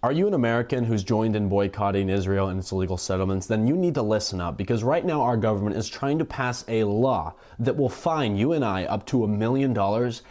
Are you an American who's joined in boycotting Israel and its illegal settlements? Then you need to listen up, because right now our government is trying to pass a law that will fine you and I up to $1 million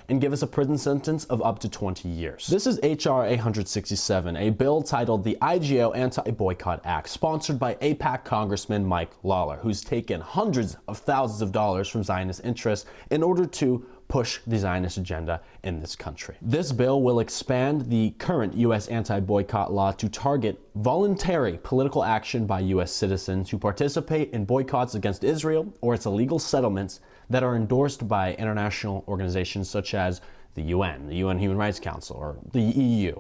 and give us a prison sentence of up to 20 years. This is H.R. 867, a bill titled the IGO Anti-Boycott Act, sponsored by AIPAC Congressman Mike Lawler, who's taken hundreds of thousands of dollars from Zionist interests in order to push the Zionist agenda in this country. This bill will expand the current U.S. anti-boycott law to target voluntary political action by U.S. citizens who participate in boycotts against Israel or its illegal settlements that are endorsed by international organizations such as the UN Human Rights Council, or the EU.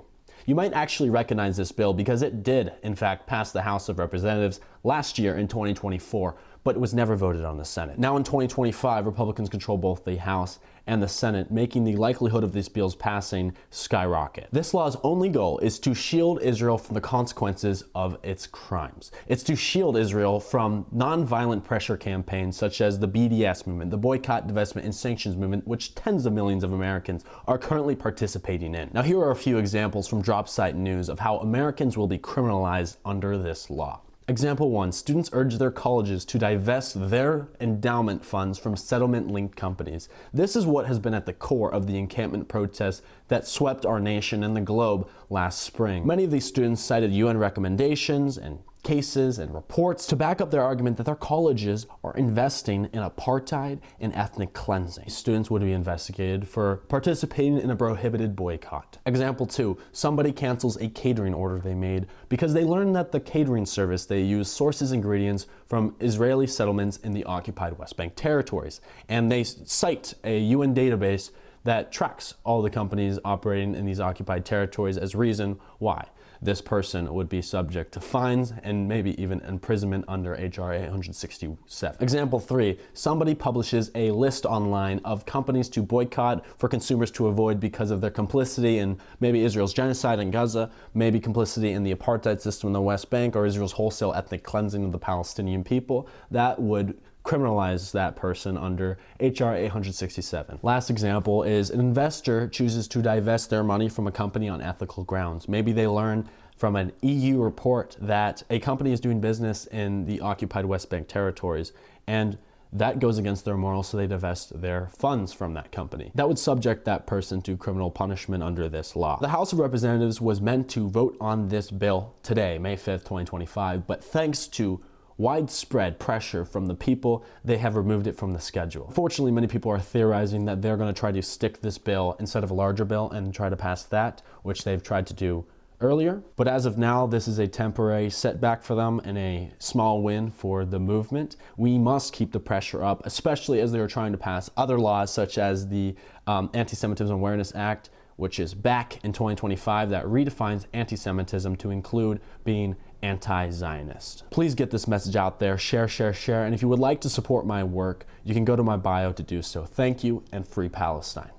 You might actually recognize this bill because it did, in fact, pass the House of Representatives last year in 2024, but it was never voted on the Senate. Now in 2025, Republicans control both the House and the Senate, making the likelihood of these bills passing skyrocket. This law's only goal is to shield Israel from the consequences of its crimes. It's to shield Israel from nonviolent pressure campaigns such as the BDS movement, the Boycott, Divestment, and Sanctions movement, which tens of millions of Americans are currently participating in. Now here are a few examples from Drop Site News of how Americans will be criminalized under this law. Example 1, students urge their colleges to divest their endowment funds from settlement-linked companies. This is what has been at the core of the encampment protests that swept our nation and the globe last spring. Many of these students cited UN recommendations and cases and reports to back up their argument that their colleges are investing in apartheid and ethnic cleansing. Students would be investigated for participating in a prohibited boycott. Example 2, somebody cancels a catering order they made because they learned that the catering service they use sources ingredients from Israeli settlements in the occupied West Bank territories. And they cite a UN database that tracks all the companies operating in these occupied territories as reason why this person would be subject to fines and maybe even imprisonment under H.R. 867. Example 3, somebody publishes a list online of companies to boycott for consumers to avoid because of their complicity in maybe Israel's genocide in Gaza, maybe complicity in the apartheid system in the West Bank, or Israel's wholesale ethnic cleansing of the Palestinian people. That would criminalize that person under H.R. 867. Last example is an investor chooses to divest their money from a company on ethical grounds. Maybe they learn from an EU report that a company is doing business in the occupied West Bank territories, and that goes against their morals, so they divest their funds from that company. That would subject that person to criminal punishment under this law. The House of Representatives was meant to vote on this bill today, May 5th, 2025, but thanks to widespread pressure from the people, they have removed it from the schedule. Fortunately, many people are theorizing that they're going to try to stick this bill instead of a larger bill and try to pass that, which they've tried to do earlier. But as of now, this is a temporary setback for them and a small win for the movement. We must keep the pressure up, especially as they are trying to pass other laws such as the Anti-Semitism Awareness Act, which is back in 2025, that redefines anti-Semitism to include being anti-Zionist. Please get this message out there, share, and if you would like to support my work, you can go to my bio to do so. Thank you, and free Palestine.